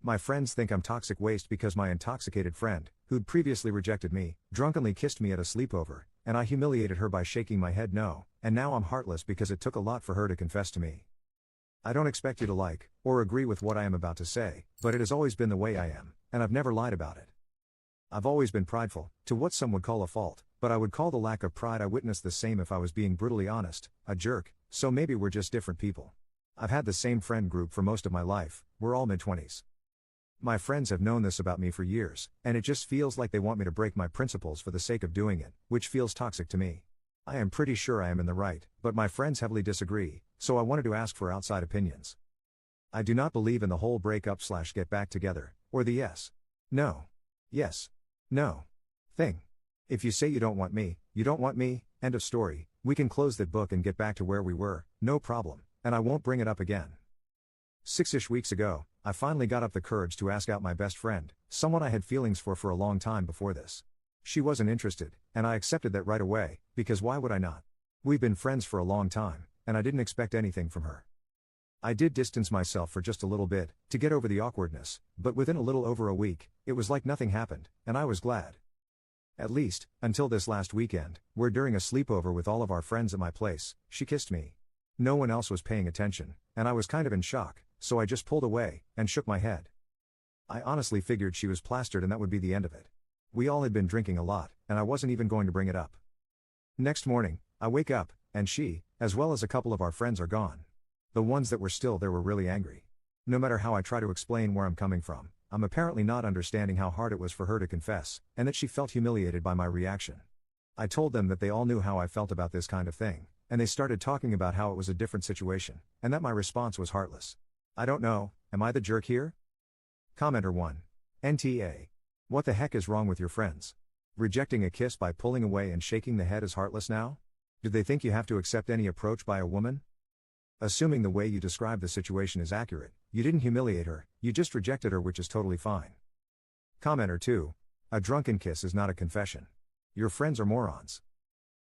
My friends think I'm toxic waste because my intoxicated friend, who'd previously rejected me, drunkenly kissed me at a sleepover, and I humiliated her by shaking my head no, and now I'm heartless because it took a lot for her to confess to me. I don't expect you to like, or agree with what I am about to say, but it has always been the way I am, and I've never lied about it. I've always been prideful, to what some would call a fault, but I would call the lack of pride I witnessed the same if I was being brutally honest, a jerk, so maybe we're just different people. I've had the same friend group for most of my life, we're all mid-20s. My friends have known this about me for years, and it just feels like they want me to break my principles for the sake of doing it, which feels toxic to me. I am pretty sure I am in the right, but my friends heavily disagree, so I wanted to ask for outside opinions. I do not believe in the whole break up / get back together, or the yes, no, yes, no thing. If you say you don't want me, end of story, we can close that book and get back to where we were, no problem, and I won't bring it up again. 6-ish weeks ago, I finally got up the courage to ask out my best friend, someone I had feelings for a long time before this. She wasn't interested, and I accepted that right away, because why would I not? We've been friends for a long time, and I didn't expect anything from her. I did distance myself for just a little bit, to get over the awkwardness, but within a little over a week, it was like nothing happened, and I was glad. At least, until this last weekend, where during a sleepover with all of our friends at my place, she kissed me. No one else was paying attention, and I was kind of in shock, so I just pulled away, and shook my head. I honestly figured she was plastered and that would be the end of it. We all had been drinking a lot, and I wasn't even going to bring it up. Next morning, I wake up, and she, as well as a couple of our friends are gone. The ones that were still there were really angry. No matter how I try to explain where I'm coming from, I'm apparently not understanding how hard it was for her to confess, and that she felt humiliated by my reaction. I told them that they all knew how I felt about this kind of thing, and they started talking about how it was a different situation, and that my response was heartless. I don't know, am I the jerk here? Commenter 1. NTA. What the heck is wrong with your friends? Rejecting a kiss by pulling away and shaking the head is heartless now? Do they think you have to accept any approach by a woman? Assuming the way you describe the situation is accurate, you didn't humiliate her, you just rejected her, which is totally fine. Commenter 2. A drunken kiss is not a confession. Your friends are morons.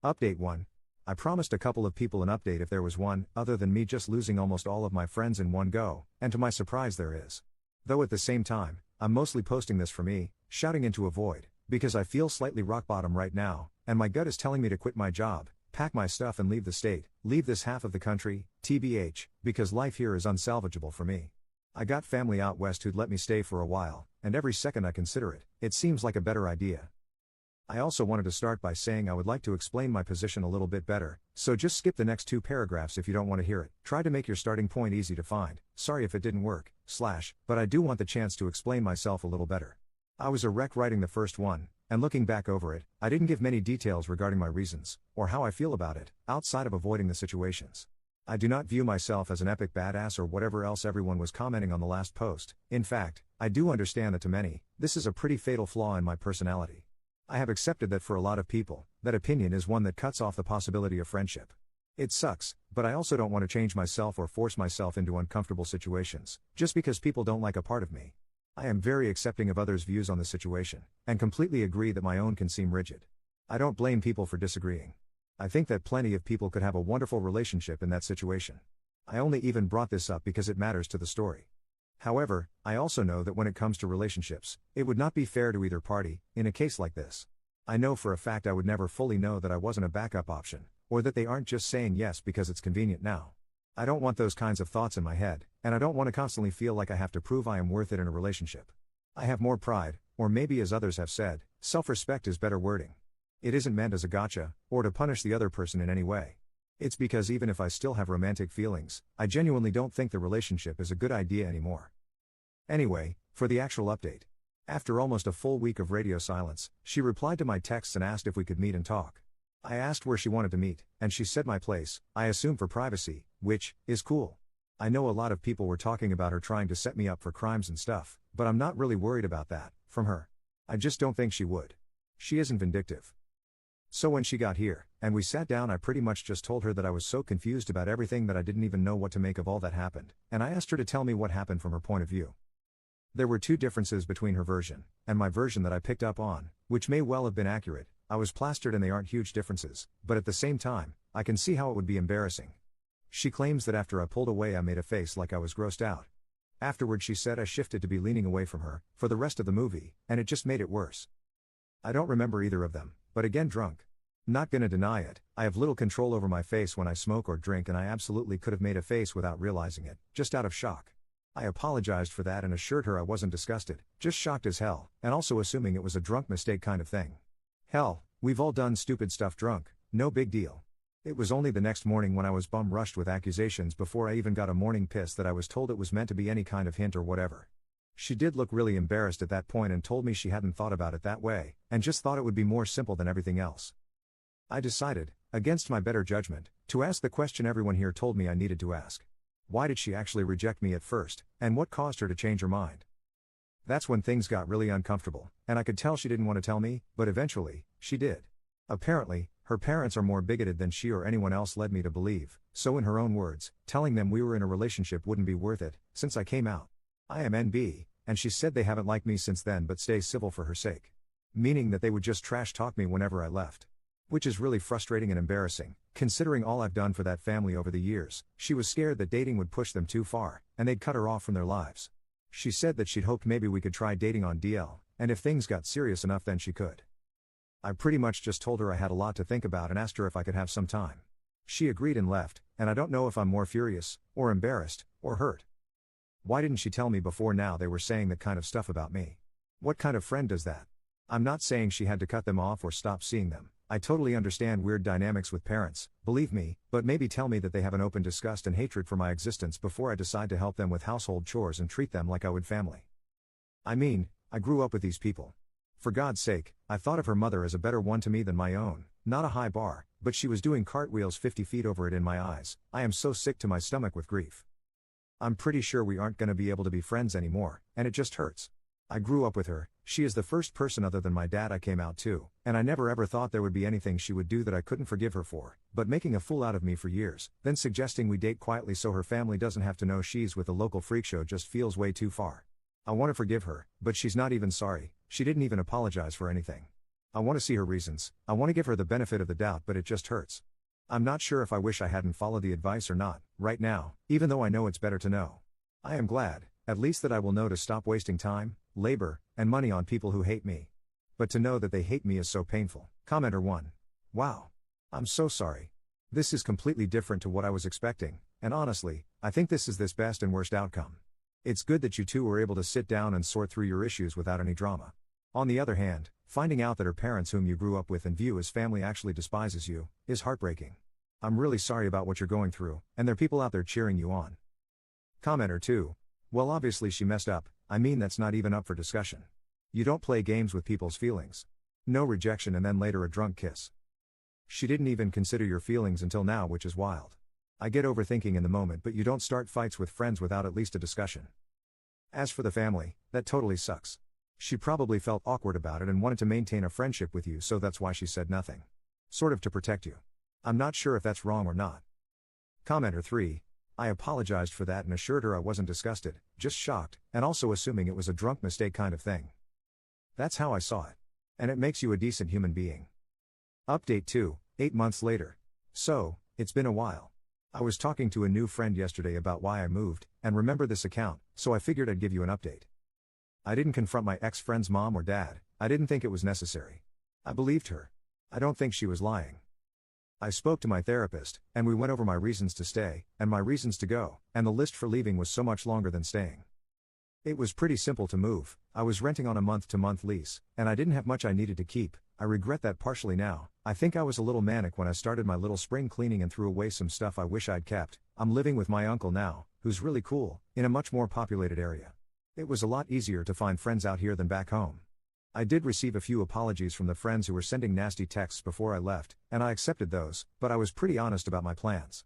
Update 1. I promised a couple of people an update if there was one, other than me just losing almost all of my friends in one go, and to my surprise there is. Though at the same time, I'm mostly posting this for me, shouting into a void, because I feel slightly rock bottom right now, and my gut is telling me to quit my job, pack my stuff and leave the state, leave this half of the country, TBH, because life here is unsalvageable for me. I got family out west who'd let me stay for a while, and every second I consider it, it seems like a better idea. I also wanted to start by saying I would like to explain my position a little bit better, so just skip the next 2 paragraphs if you don't want to hear it. Try to make your starting point easy to find, sorry if it didn't work, but I do want the chance to explain myself a little better. I was a wreck writing the first one, and looking back over it, I didn't give many details regarding my reasons, or how I feel about it, outside of avoiding the situations. I do not view myself as an epic badass or whatever else everyone was commenting on the last post. In fact, I do understand that to many, this is a pretty fatal flaw in my personality. I have accepted that for a lot of people, that opinion is one that cuts off the possibility of friendship. It sucks, but I also don't want to change myself or force myself into uncomfortable situations, just because people don't like a part of me. I am very accepting of others' views on the situation, and completely agree that my own can seem rigid. I don't blame people for disagreeing. I think that plenty of people could have a wonderful relationship in that situation. I only even brought this up because it matters to the story. However, I also know that when it comes to relationships, it would not be fair to either party, in a case like this. I know for a fact I would never fully know that I wasn't a backup option, or that they aren't just saying yes because it's convenient now. I don't want those kinds of thoughts in my head, and I don't want to constantly feel like I have to prove I am worth it in a relationship. I have more pride, or maybe as others have said, self-respect is better wording. It isn't meant as a gotcha, or to punish the other person in any way. It's because even if I still have romantic feelings, I genuinely don't think the relationship is a good idea anymore. Anyway, for the actual update. After almost a full week of radio silence, she replied to my texts and asked if we could meet and talk. I asked where she wanted to meet, and she said my place, I assume for privacy, which is cool. I know a lot of people were talking about her trying to set me up for crimes and stuff, but I'm not really worried about that, from her. I just don't think she would. She isn't vindictive. So when she got here, and we sat down, I pretty much just told her that I was so confused about everything that I didn't even know what to make of all that happened, and I asked her to tell me what happened from her point of view. There were 2 differences between her version, and my version that I picked up on, which may well have been accurate. I was plastered and they aren't huge differences, but at the same time, I can see how it would be embarrassing. She claims that after I pulled away I made a face like I was grossed out. Afterward she said I shifted to be leaning away from her, for the rest of the movie, and it just made it worse. I don't remember either of them, but again drunk. Not gonna deny it, I have little control over my face when I smoke or drink and I absolutely could have made a face without realizing it, just out of shock. I apologized for that and assured her I wasn't disgusted, just shocked as hell, and also assuming it was a drunk mistake kind of thing. Hell, we've all done stupid stuff drunk, no big deal. It was only the next morning when I was bum rushed with accusations before I even got a morning piss that I was told it was meant to be any kind of hint or whatever. She did look really embarrassed at that point and told me she hadn't thought about it that way, and just thought it would be more simple than everything else. I decided, against my better judgment, to ask the question everyone here told me I needed to ask. Why did she actually reject me at first, and what caused her to change her mind? That's when things got really uncomfortable, and I could tell she didn't want to tell me, but eventually, she did. Apparently, her parents are more bigoted than she or anyone else led me to believe, so in her own words, telling them we were in a relationship wouldn't be worth it, since I came out. I am NB, and she said they haven't liked me since then but stay civil for her sake. Meaning that they would just trash talk me whenever I left. Which is really frustrating and embarrassing, considering all I've done for that family over the years. She was scared that dating would push them too far, and they'd cut her off from their lives. She said that she'd hoped maybe we could try dating on DL, and if things got serious enough then she could. I pretty much just told her I had a lot to think about and asked her if I could have some time. She agreed and left, and I don't know if I'm more furious, or embarrassed, or hurt. Why didn't she tell me before now they were saying that kind of stuff about me? What kind of friend does that? I'm not saying she had to cut them off or stop seeing them. I totally understand weird dynamics with parents, believe me, but maybe tell me that they have an open disgust and hatred for my existence before I decide to help them with household chores and treat them like I would family. I mean, I grew up with these people. For God's sake, I thought of her mother as a better one to me than my own, not a high bar, but she was doing cartwheels 50 feet over it in my eyes. I am so sick to my stomach with grief. I'm pretty sure we aren't gonna be able to be friends anymore, and it just hurts. I grew up with her, she is the first person other than my dad I came out to, and I never ever thought there would be anything she would do that I couldn't forgive her for, but making a fool out of me for years, then suggesting we date quietly so her family doesn't have to know she's with a local freak show just feels way too far. I want to forgive her, but she's not even sorry, she didn't even apologize for anything. I want to see her reasons, I want to give her the benefit of the doubt but it just hurts. I'm not sure if I wish I hadn't followed the advice or not, right now, even though I know it's better to know. I am glad, at least that I will know to stop wasting time, labor, and money on people who hate me. But to know that they hate me is so painful. Commenter 1. Wow. I'm so sorry. This is completely different to what I was expecting, and honestly, I think this is this best and worst outcome. It's good that you two were able to sit down and sort through your issues without any drama. On the other hand, finding out that her parents whom you grew up with and view as family actually despises you, is heartbreaking. I'm really sorry about what you're going through, and there are people out there cheering you on. Commenter 2. Well, obviously she messed up, I mean that's not even up for discussion. You don't play games with people's feelings. No rejection and then later a drunk kiss. She didn't even consider your feelings until now, which is wild. I get overthinking in the moment, but you don't start fights with friends without at least a discussion. As for the family, that totally sucks. She probably felt awkward about it and wanted to maintain a friendship with you, so that's why she said nothing. Sort of to protect you. I'm not sure if that's wrong or not. Commenter 3. I apologized for that and assured her I wasn't disgusted, just shocked, and also assuming it was a drunk mistake kind of thing. That's how I saw it. And it makes you a decent human being. Update 2, 8 months later. So, it's been a while. I was talking to a new friend yesterday about why I moved, and remember this account, so I figured I'd give you an update. I didn't confront my ex-friend's mom or dad, I didn't think it was necessary. I believed her. I don't think she was lying. I spoke to my therapist, and we went over my reasons to stay, and my reasons to go, and the list for leaving was so much longer than staying. It was pretty simple to move, I was renting on a month-to-month lease, and I didn't have much I needed to keep. I regret that partially now. I think I was a little manic when I started my little spring cleaning and threw away some stuff I wish I'd kept. I'm living with my uncle now, who's really cool, in a much more populated area. It was a lot easier to find friends out here than back home. I did receive a few apologies from the friends who were sending nasty texts before I left, and I accepted those, but I was pretty honest about my plans.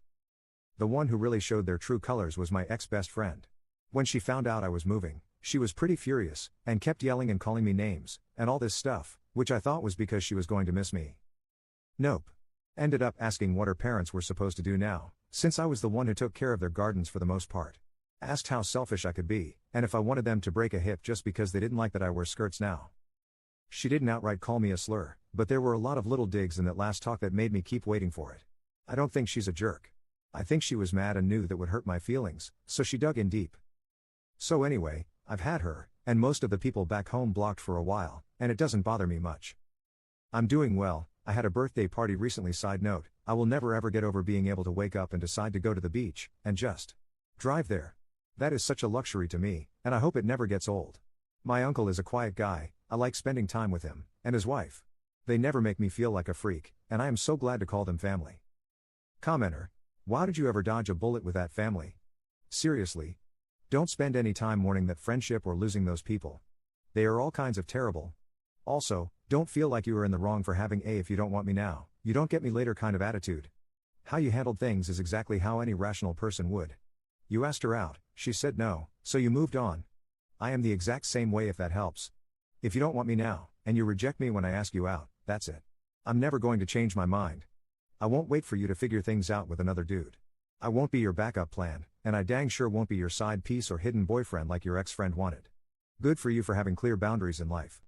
The one who really showed their true colors was my ex-best friend. When she found out I was moving, she was pretty furious, and kept yelling and calling me names, and all this stuff, which I thought was because she was going to miss me. Nope. Ended up asking what her parents were supposed to do now, since I was the one who took care of their gardens for the most part. Asked how selfish I could be, and if I wanted them to break a hip just because they didn't like that I wear skirts now. She didn't outright call me a slur, but there were a lot of little digs in that last talk that made me keep waiting for it. I don't think she's a jerk. I think she was mad and knew that would hurt my feelings, so she dug in deep. So anyway, I've had her, and most of the people back home blocked for a while, and it doesn't bother me much. I'm doing well. I had a birthday party recently. Side note, I will never ever get over being able to wake up and decide to go to the beach, and just drive there. That is such a luxury to me, and I hope it never gets old. My uncle is a quiet guy, I like spending time with him, and his wife. They never make me feel like a freak, and I am so glad to call them family. Commenter. Why did you ever dodge a bullet with that family? Seriously. Don't spend any time mourning that friendship or losing those people. They are all kinds of terrible. Also, don't feel like you are in the wrong for having a "if you don't want me now, you don't get me later" kind of attitude. How you handled things is exactly how any rational person would. You asked her out, she said no, so you moved on. I am the exact same way, if that helps. If you don't want me now, and you reject me when I ask you out, that's it. I'm never going to change my mind. I won't wait for you to figure things out with another dude. I won't be your backup plan, and I dang sure won't be your side piece or hidden boyfriend like your ex-friend wanted. Good for you for having clear boundaries in life.